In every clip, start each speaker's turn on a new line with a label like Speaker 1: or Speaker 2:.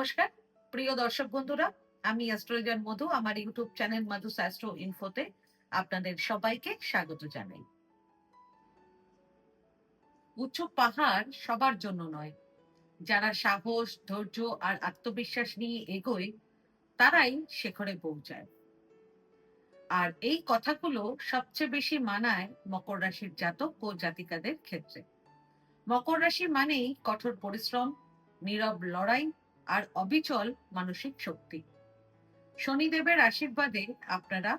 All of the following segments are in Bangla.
Speaker 1: নমস্কার প্রিয় দর্শক বন্ধুরা, আমি অ্যাস্ট্রোলজার মধু। আমার ইউটিউব চ্যানেল মধুস অ্যাস্ট্রো ইনফোতে আপনাদের সবাইকে স্বাগত জানাই। উঁচু পাহাড় সবার জন্য নয়। যারা সাহস, ধৈর্য আর আত্মবিশ্বাস নিয়ে এগোয় তারাই শিখরে পৌঁছায়। আর এই কথাগুলো সবচেয়ে বেশি মানায় মকর রাশির জাতক ও জাতিকাদের ক্ষেত্রে। মকর রাশি মানেই কঠোর পরিশ্রম, নীরব লড়াই আর অবিচল মানসিক শক্তি। শনিদেবের আশীর্বাদে আপনারা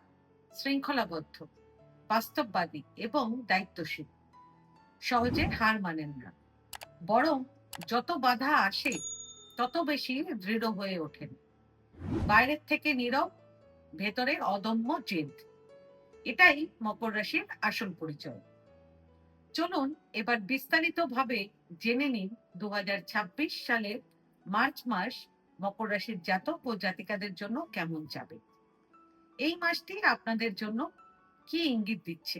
Speaker 1: শৃঙ্খলাবদ্ধ, বাস্তববাদী এবং দায়িত্বশীল। সহজে হার মানেন না, বরং যত বাধা আসে তত বেশি দৃঢ় হয়ে ওঠেন। বাইরের থেকে নীরব, ভেতরে অদম্য জেদ। এটাই মকর রাশির আসল পরিচয়। চলুন এবার বিস্তারিতভাবে জেনে নিন 2026 সালের মার্চ মাস মকর রাশির জাতক ও জাতিকাদের জন্য কেমন যাবে। এই মাসটি আপনাদের জন্য কি ইঙ্গিত দিচ্ছে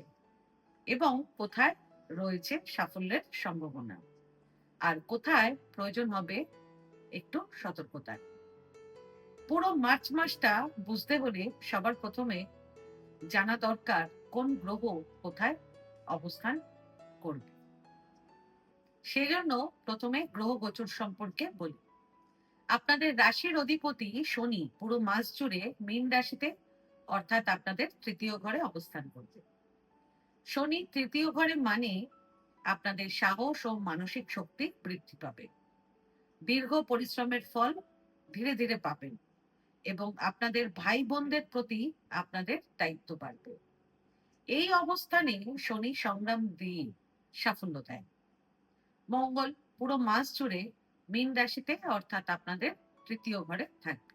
Speaker 1: এবং কোথায় রয়েছে সাফল্যের সম্ভাবনা, আর কোথায় প্রয়োজন হবে একটু সতর্কতার। পুরো মার্চ মাসটা বুঝতে হলে সবার প্রথমে জানা দরকার কোন গ্রহ কোথায় অবস্থান করবে। সেজন্য প্রথমে গ্রহ গোচর সম্পর্কে বলি। আপনাদের রাশির অধিপতি শনি পুরো মাস জুড়ে মীন রাশিতে, অর্থাৎ আপনাদের তৃতীয় ঘরে অবস্থান করবে। শনি তৃতীয় ঘরে মানে আপনাদের সাহস ও মানসিক শক্তি বৃদ্ধি পাবে। দীর্ঘ পরিশ্রমের ফল ধীরে ধীরে পাবেন এবং আপনাদের ভাই বোনদের প্রতি আপনাদের দায়িত্ব বাড়বে। এই অবস্থানে শনি সংগ্রাম দিয়ে সাফল্য দেয়। মঙ্গল পুরো মাস জুড়ে মীন রাশিতে, অর্থাৎ আপনাদের তৃতীয় ঘরে থাকবে।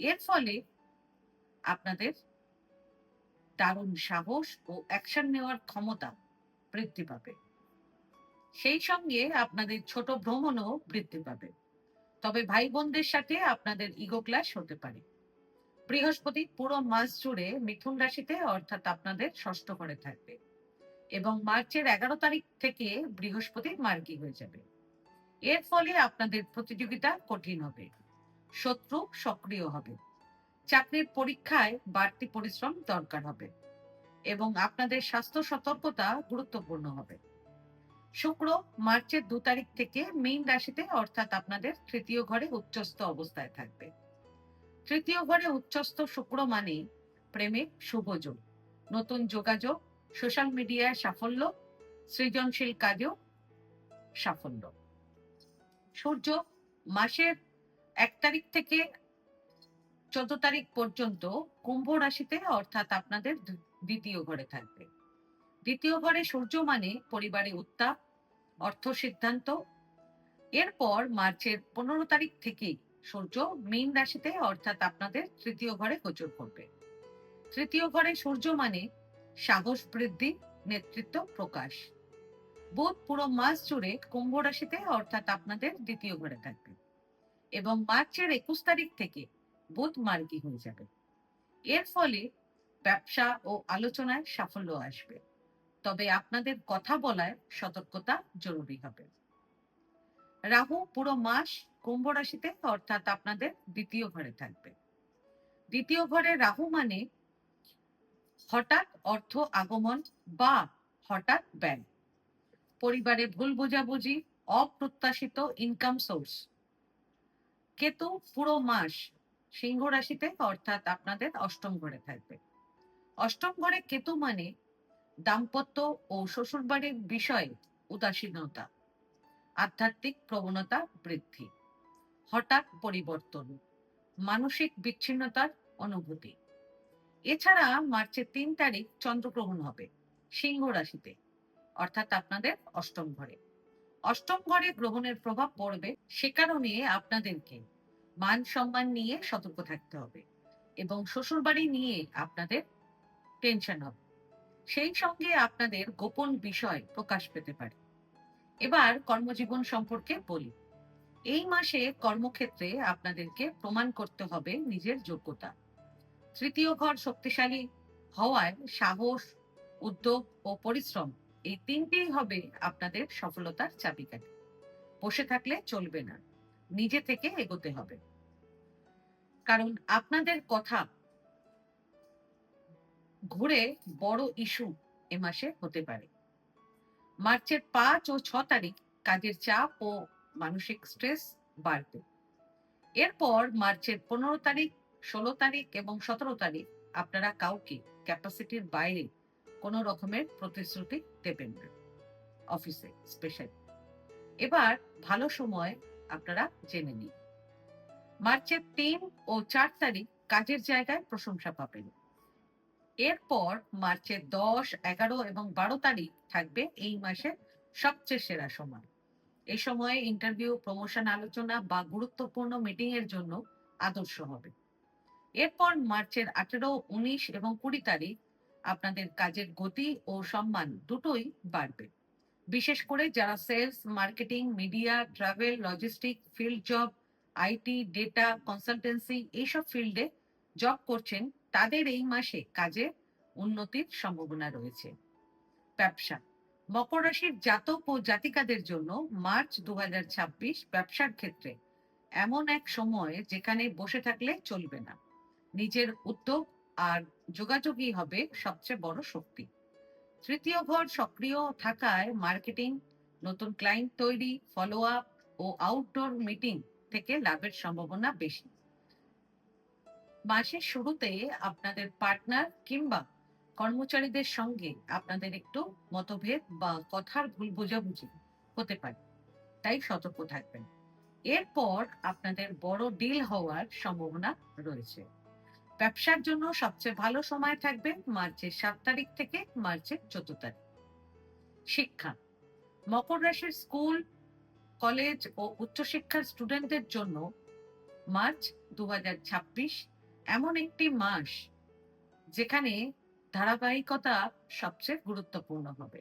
Speaker 1: এর ফলে আপনাদের দারুণ সাহস ও অ্যাকশন নেওয়ার ক্ষমতা বৃদ্ধি পাবে। সেই সঙ্গে আপনাদের ছোট ভ্রমণও বৃদ্ধি পাবে। তবে ভাই বোনদের সাথে আপনাদের ইগো ক্লাশ হতে পারে। বৃহস্পতি পুরো মাস জুড়ে মিথুন রাশিতে, অর্থাৎ আপনাদের ষষ্ঠ ঘরে থাকবে এবং মার্চের 11 তারিখ থেকে বৃহস্পতি মার্গী হয়ে যাবে। এর ফলে আপনাদের প্রতিযোগিতা কঠিন হবে, শত্রু সক্রিয় হবে, চাকরির পরীক্ষায় বাড়তি পরিশ্রম দরকার হবে এবং আপনাদের স্বাস্থ্য সতর্কতা গুরুত্বপূর্ণ হবে। শুক্র মার্চের 2 তারিখ থেকে মীন রাশিতে, অর্থাৎ আপনাদের তৃতীয় ঘরে উচ্চস্থ অবস্থায় থাকবে। তৃতীয় ঘরে উচ্চস্থ শুক্র মানে প্রেমে শুভযোগ, নতুন যোগাযোগ, সোশ্যাল মিডিয়ায় সাফল্য, সৃজনশীল কাজেও সাফল্য। সূর্য মাসের 1 তারিখ থেকে 14 তারিখ পর্যন্ত কুম্ভ রাশিতে, অর্থাৎ আপনাদের দ্বিতীয় ঘরে থাকবে। দ্বিতীয় ঘরে সূর্য মানে পরিবারে উত্তাপ, অর্থ সিদ্ধান্ত। এরপর মার্চের 15 তারিখ থেকে সূর্য মীন রাশিতে, অর্থাৎ আপনাদের তৃতীয় ঘরে গোচর করবে। তৃতীয় ঘরে সূর্য মানে সাহস বৃদ্ধি, নেতৃত্ব প্রকাশ। বুধ পুরো মাস জুড়ে কুম্ভ রাশিতে, অর্থাৎ আপনাদের দ্বিতীয় ঘরে থাকবে এবং মার্চের 21 তারিখ থেকে বুধ মার্গী হয়ে যাবে। এর ফলে ব্যবসা ও আলোচনায় সাফল্য আসবে, তবে আপনাদের কথা বলায় সতর্কতা জরুরি হবে। রাহু পুরো মাস কুম্ভ রাশিতে, অর্থাৎ আপনাদের দ্বিতীয় ঘরে থাকবে। দ্বিতীয় ঘরে রাহু মানে হঠাৎ অর্থ আগমন বা হঠাৎ ব্যয়, পরিবারে ভুল বোঝাবুঝি, অপ্রত্যাশিত ইনকাম সোর্স। কেতু পুরো মাস সিংহ রাশিতে, অর্থাৎ আপনাদের অষ্টম ঘরে থাকবে। অষ্টম ঘরে কেতু মানে দাম্পত্য ও শ্বশুরবাড়ির বিষয়ে উদাসীনতা, আধ্যাত্মিক প্রবণতা বৃদ্ধি, হঠাৎ পরিবর্তন, মানসিক বিচ্ছিন্নতার অনুভূতি। এছাড়া মার্চের 3 তারিখ চন্দ্রগ্রহণ হবে সিংহ রাশিতে, অর্থাৎ আপনাদের অষ্টম ঘরে। অষ্টম ঘরে গ্রহণের প্রভাব পড়বে, সে কারণে আপনাদেরকে মান সম্মান নিয়ে সতর্ক থাকতে হবে এবং শ্বশুরবাড়ি নিয়ে আপনাদের টেনশন হবে। সেই সঙ্গে আপনাদের গোপন বিষয় প্রকাশ পেতে পারে। এবার কর্মজীবন সম্পর্কে বলি। এই মাসে কর্মক্ষেত্রে আপনাদেরকে প্রমাণ করতে হবে নিজের যোগ্যতা। তৃতীয় ঘর শক্তিশালী হওয়ায় সাহস, উদ্যোগ ও পরিশ্রম, এই তিনটেই হবে আপনাদের সফলতার চাবিকাঠি। বসে থাকলে চলবে না, নিজে থেকে এগোতে হবে, কারণ আপনাদের কথা ঘুরে বড় ইস্যু এ মাসে হতে পারে। মার্চের ৫ ও ৬ তারিখ কাজের চাপ ও মানসিক স্ট্রেস বাড়বে। এরপর মার্চের ১৫ তারিখ, ১৬ তারিখ এবং ১৭ তারিখ আপনারা কাউকে ক্যাপাসিটির বাইরে কোনো রকমের প্রতিশ্রুতি দেবেন না, অফিসে স্পেশালি। এবার ভালো সময় আপনারা জেনে নিন। মার্চের ৩ ও ৪ তারিখ কাজের জায়গায় প্রশংসা পাবেন। এরপর মার্চের ১০, ১১ এবং ১২ তারিখ থাকবে এই মাসের সবচেয়ে সেরা সময়। এই সময়ে ইন্টারভিউ, প্রমোশন আলোচনা বা গুরুত্বপূর্ণ মিটিং এর জন্য আদর্শ হবে। এরপর মার্চের ১৮, ১৯ এবং ২০ তারিখ আপনাদের কাজের গতি ও সম্মান দুটোই বাড়বে। বিশেষ করে যারা sales, marketing, media, travel, logistic, field job, IT, data, consultancy এইসব ফিল্ডে জব করছেন, তাদের এই মাসে কাজে উন্নতির সম্ভাবনা রয়েছে। ব্যবসা, মকর রাশির জাতক ও জাতিকাদের জন্য মার্চ ২০২৬ ব্যবসার ক্ষেত্রে এমন এক সময় যেখানে বসে থাকলে চলবে না। নিজের উদ্যোগ আর যোগাযোগই হবে সবচেয়ে বড় শক্তি। তৃতীয় ঘর সক্রিয় থাকায় মার্কেটিং, নতুন ক্লায়েন্ট তৈরি, ফলো আপ ও আউটডোর মিটিং থেকে লাভের সম্ভাবনা বেশি। মাসের শুরুতে আপনাদের পার্টনার কিংবা কর্মচারীদের সঙ্গে আপনাদের একটু মতভেদ বা কথার ভুল বোঝাবুঝি হতে পারে, তাই সতর্ক থাকবেন। এরপর আপনাদের বড় ডিল হওয়ার সম্ভাবনা রয়েছে। ব্যবসার জন্য সবচেয়ে ভালো সময় থাকবে মার্চের ৭ তারিখ থেকে মার্চের ১৪ তারিখ। শিক্ষা, মকর রাশির স্কুল, কলেজ ও উচ্চশিক্ষার স্টুডেন্টদের জন্য মার্চ ২০২৬ এমন একটি মাস যেখানে ধারাবাহিকতা সবচেয়ে গুরুত্বপূর্ণ হবে।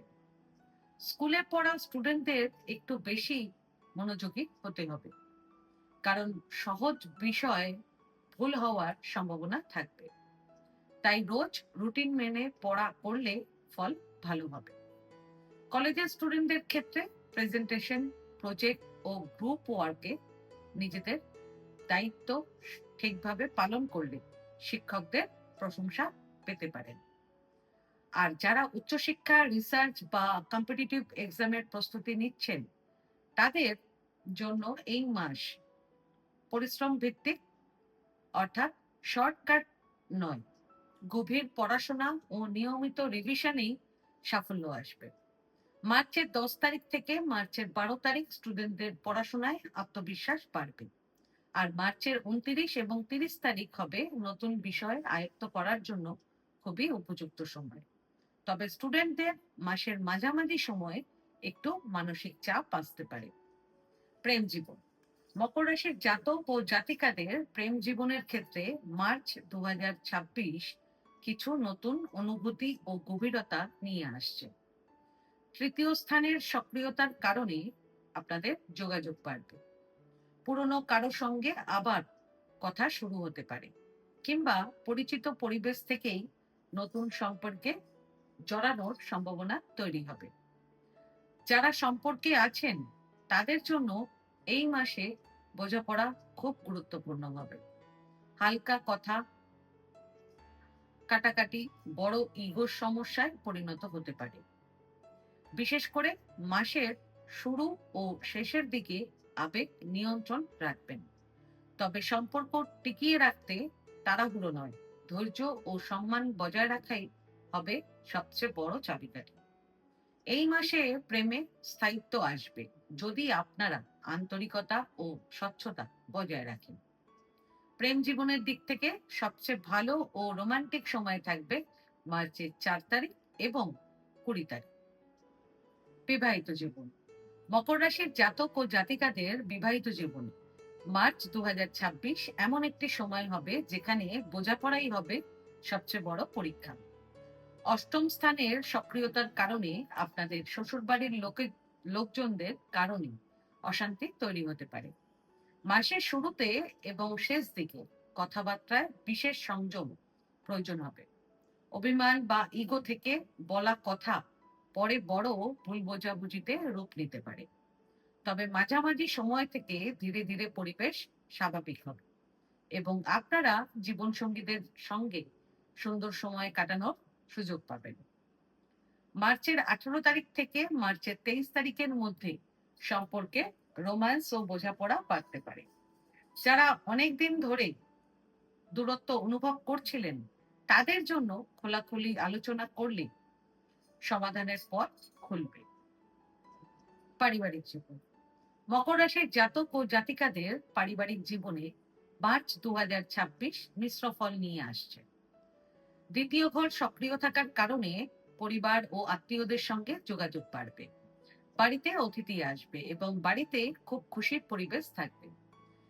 Speaker 1: স্কুলে পড়া স্টুডেন্টদের একটু বেশি মনোযোগী হতে হবে, কারণ সহজ বিষয় ভুল হওয়ার সম্ভাবনা থাকবে। তাই রোজ রুটিন মেনে পড়া করলে ফল ভালো হবে। কলেজের স্টুডেন্টদের ক্ষেত্রে প্রেজেন্টেশন, প্রজেক্ট ও গ্রুপ ওয়ার্কে নিজেদের দায়িত্ব ঠিকভাবে পালন করলে শিক্ষকদের প্রশংসা পেতে পারেন। আর যারা উচ্চশিক্ষা, রিসার্চ বা কম্পিটিটিভ এক্সামের প্রস্তুতি নিচ্ছেন, তাদের জন্য এই মাস পরিশ্রম ভিত্তিক, অর্থাৎ শর্টকাট নয়। গভীর পড়াশোনা ও নিয়মিত রিভিশনেই সাফল্য আসবে। মার্চের ১০ তারিখ থেকে মার্চের ১২ তারিখ স্টুডেন্টদের পড়াশোনায় আত্মবিশ্বাস বাড়বে। আর মার্চের ২৯ এবং ৩০ তারিখ হবে নতুন বিষয় আয়ত্ত করার জন্য খুবই উপযুক্ত সময়। তবে স্টুডেন্টদের মাসের মাঝামাঝি সময়ে একটু মানসিক চাপ আসতে পারে। প্রেম জীবন, মকর রাশির জাতক ও জাতিকাদের প্রেম জীবনের ক্ষেত্রে মার্চ ২০২৬ কিছু নতুন অনুভূতি ও গভীরতা নিয়ে আসছে। তৃতীয় স্থানের সক্রিয়তার কারণে আপনাদের যোগাযোগ বাড়বে। পুরনো কারো সঙ্গে আবার কথা শুরু হতে পারে, কিংবা পরিচিত পরিবেশ থেকেই নতুন সম্পর্কে জড়ানোর সম্ভাবনা তৈরি হবে। যারা সম্পর্কে আছেন, তাদের জন্য এই মাসে বোঝাপড়া খুব গুরুত্বপূর্ণ হবে। হালকা কথা কাটাকাটি বড় ইগোর সমস্যায় পরিণত হতে পারে। বিশেষ করে মাসের শুরু ও শেষের দিকে আবেগ নিয়ন্ত্রণ রাখবেন। তবে সম্পর্ক টিকিয়ে রাখতে তাড়াহুড়ো নয়, ধৈর্য ও সম্মান বজায় রাখাই হবে সবচেয়ে বড় চাবিকাঠি। এই মাসে প্রেমে স্থায়িত্ব আসবে যদি আপনারা আন্তরিকতা ও স্বচ্ছতা বজায় রাখেন। প্রেম জীবনের দিক থেকে সবচেয়ে ভালো ও রোমান্টিক সময় থাকবে মার্চের ৪ তারিখ এবং ২০ তারিখ। বিবাহিত জীবন, মকর রাশির জাতক ও জাতিকাদের বিবাহিত জীবন মার্চ ২০২৬ এমন একটি সময় হবে যেখানে বোঝাপড়াই হবে সবচেয়ে বড় পরীক্ষা। অষ্টম স্থানের সক্রিয়তার কারণে আপনাদের শ্বশুরবাড়ির লোকজনদের কারণে অশান্তি তৈরি হতে পারে। মাসের শুরুতে এবং শেষ দিকে কথাবার্তায় বিশেষ সংযম প্রয়োজন হবে। অভিমান বা ইগো থেকে বলা কথা পরে বড় ভুল বোঝাবুঝিতে রূপ নিতে পারে। তবে মাঝামাঝি সময় থেকে ধীরে ধীরে পরিবেশ স্বাভাবিক হবে এবং আপনারা জীবনসঙ্গীদের সঙ্গে সুন্দর সময় কাটানোর সুযোগ পাবেন। মার্চের 18 তারিখ থেকে মার্চের 23 তারিখের মধ্যে সম্পর্কে রোম্যান্স ও বোঝাপড়া বাড়তে পারে। যারা অনেকদিন ধরে দূরত্ব অনুভব করছিলেন তাদের জন্য খোলাখুলি আলোচনা করলে সমাধানের পথ খুলবে। পারিবারিক জীবন, মকর রাশির জাতক ও জাতিকাদের পারিবারিক জীবনে মার্চ 2026 মিশ্র ফল নিয়ে আসছে। দ্বিতীয় ঘর সক্রিয় থাকার কারণে পরিবার ও আত্মীয়দের সঙ্গে যোগাযোগ বাড়বে। বাড়িতে অতিথি আসবে এবং বাড়িতে খুব খুশির পরিবেশ থাকবে।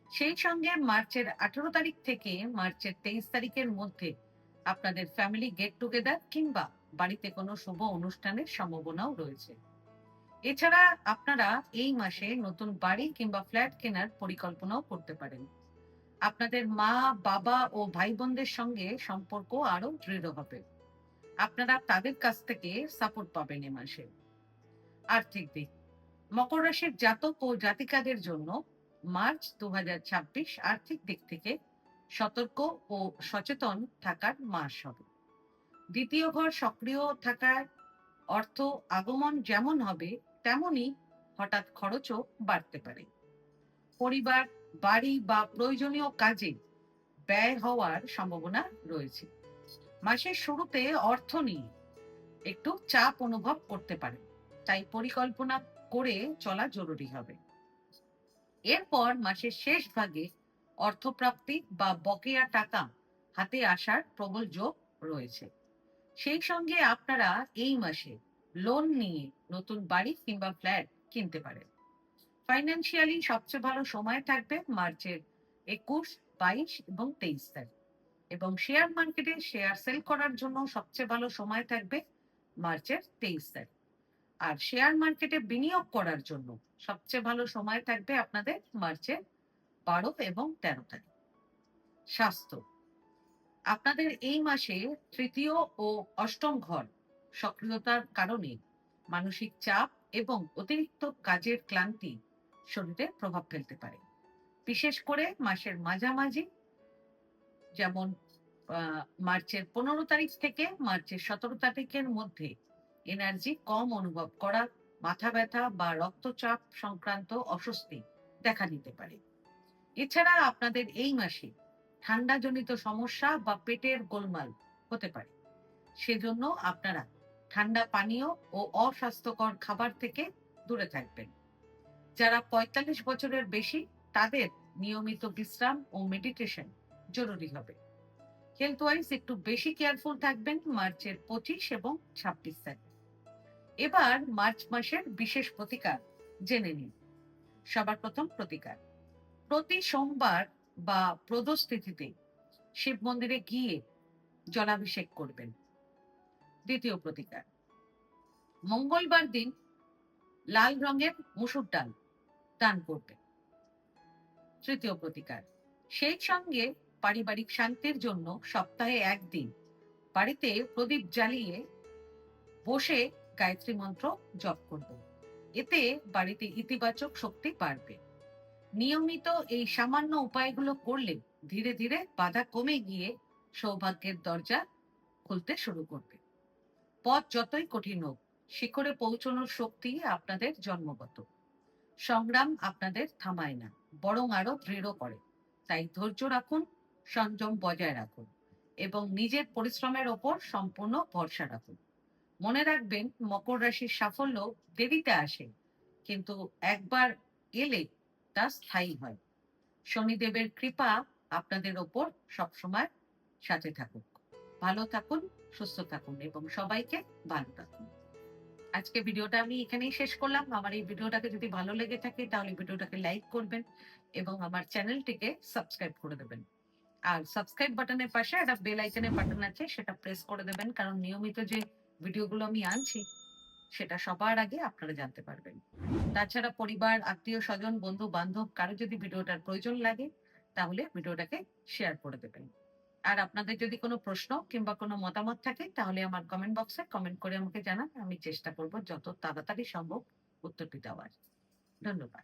Speaker 1: সেই সঙ্গে মার্চের 18 তারিখ থেকে মার্চের 23 তারিখের মধ্যে আপনাদের ফ্যামিলি গেট টুগেদার কিংবা বাড়িতে কোনো শুভ অনুষ্ঠানের সম্ভাবনাও রয়েছে। এছাড়া আপনারা এই মাসে নতুন বাড়ি কিংবা ফ্ল্যাট কেনার পরিকল্পনাও করতে পারেন। আপনাদের মা, বাবা ও ভাই বোনদের সঙ্গে সম্পর্ক আরো দৃঢ় হবে। আপনারা তাদের কাছ থেকে সাপোর্ট পাবেন এ মাসে। আর্থিক দিক, মকর রাশির জাতক ও জাতিকাদের জন্য মার্চ 2026 আর্থিক দিক থেকে সতর্ক ও সচেতন থাকার মাস হবে। দ্বিতীয় ঘর সক্রিয় থাকায় অর্থ আগমন যেমন হবে তেমনি হঠাৎ খরচও বাড়তে পারে। পরিবার, বাড়ি বা প্রয়োজনীয় কাজে ব্যয় হওয়ার সম্ভাবনা রয়েছে। মাসের শুরুতে অর্থ নিয়ে একটু চাপ অনুভব করতে পারেন, তাই পরিকল্পনা করে চলা জরুরি হবে। এরপর মাসের শেষ ভাগে অর্থপ্রাপ্তি বা বকেয়া টাকা হাতে আসার প্রবল যোগ রয়েছে। সেই সঙ্গে আপনারা এই মাসে লোন নিয়ে নতুন বাড়ি কিংবা ফ্ল্যাট কিনতে পারেন। ফাইন্যান্সিয়ালি সবচেয়ে ভালো সময় থাকবে মার্চের 21, 22 এবং 23 তারিখ, এবং শেয়ার মার্কেটে শেয়ার সেল করার জন্য সবচেয়ে ভালো সময় থাকবে মার্চের 23 তারিখ। আর শেয়ার মার্কেটে বিনিয়োগ করার জন্য সবচেয়ে ভালো সময় থাকবে আপনাদের মার্চের 12 এবং 13 তারিখ। স্বাস্থ্য, আপনাদের এই মাসে তৃতীয় ও অষ্টম ঘর সক্রিয়তার কারণে মানসিক চাপ এবং অতিরিক্ত কাজের ক্লান্তি শরীরে প্রভাব ফেলতে পারে। বিশেষ করে মাসের মাঝামাঝি, যেমন মার্চের 15 তারিখ থেকে মার্চের 17 তারিখের মধ্যে এনার্জি কম অনুভব করা, মাথা ব্যথা বা রক্তচাপ সংক্রান্ত অস্বস্তি দেখা দিতে পারে। এছাড়া আপনাদের এই মাসে ঠান্ডাজনিত সমস্যা বা পেটের গোলমাল হতে পারে। সেজন্য আপনারা ঠান্ডা পানীয় ও অস্বাস্থ্যকর খাবার থেকে দূরে থাকবেন। যারা 45 বছরের বেশি তাদের নিয়মিত বিশ্রাম ও মেডিটেশন জরুরি হবে। হেলথ ওয়াইজ একটু বেশি কেয়ারফুল থাকবেন মার্চের 25 এবং 26 তারিখ। এবার মার্চ মাসের বিশেষ প্রতিকার জেনে নিন। সবার প্রথম প্রতিকার, প্রতি সোমবার বা প্রদোষ তিথিতে শিব মন্দিরে গিয়ে জলাভিষেক করবেন। দ্বিতীয় প্রতিকার, মঙ্গলবার দিন লাল রঙের মসুর ডাল দান করবেন। তৃতীয় প্রতিকার, সেই সঙ্গে পারিবারিক শান্তির জন্য সপ্তাহে একদিন বাড়িতে প্রদীপ জ্বালিয়ে বসে গায়ত্রী মন্ত্র জপ করবেন। এতে বাড়িতে ইতিবাচক শক্তি বাড়বে। নিয়মিত এই সামান্য উপায়গুলো করলে ধীরে ধীরে বাধা কমে গিয়ে সৌভাগ্যের দরজা খুলতে শুরু করবে। পথ যতই কঠিন হোক, শিখরে পৌঁছানোর শক্তি আপনাদের জন্মগত। সংগ্রাম আপনাদের থামায় না, বরং আরো দৃঢ় করে। তাই ধৈর্য রাখুন, সংযম বজায় রাখুন এবং নিজের পরিশ্রমের ওপর সম্পূর্ণ ভরসা রাখুন। মনে রাখবেন, মকর রাশির সাফল্য দেরিতে আসে, কিন্তু একবার এলে তা স্থায়ী হয়। শনিদেবের কৃপা আপনাদের ওপর সবসময় সাথে থাকুক। ভালো থাকুন, সুস্থ থাকুন এবং সবাইকে ভালো রাখুন। আজকে ভিডিওটা আমি এখানেই শেষ করলাম। আমার এই ভিডিওটাকে যদি ভালো লেগে থাকে তাহলে ভিডিওটাকে লাইক করবেন এবং আমার চ্যানেলটিকে সাবস্ক্রাইব করে দেবেন। আর সাবস্ক্রাইব বাটনের পাশে একটা বেল আইকনের বাটন আছে, সেটা প্রেস করে দেবেন, কারণ নিয়মিত যে ভিডিওগুলো আমি আনছি সেটা সবার আগে আপনারা জানতে পারবেন। তাছাড়া পরিবার, আত্মীয় স্বজন, বন্ধু বান্ধব কারো যদি ভিডিওটার প্রয়োজন লাগে তাহলে ভিডিওটাকে শেয়ার করে দেবেন। আর আপনাদের যদি কোনো প্রশ্ন কিংবা কোনো মতামত থাকে তাহলে আমার কমেন্ট বক্সে কমেন্ট করে আমাকে জানান। আমি চেষ্টা করব যত তাড়াতাড়ি সম্ভব উত্তরটি দেওয়ার। ধন্যবাদ।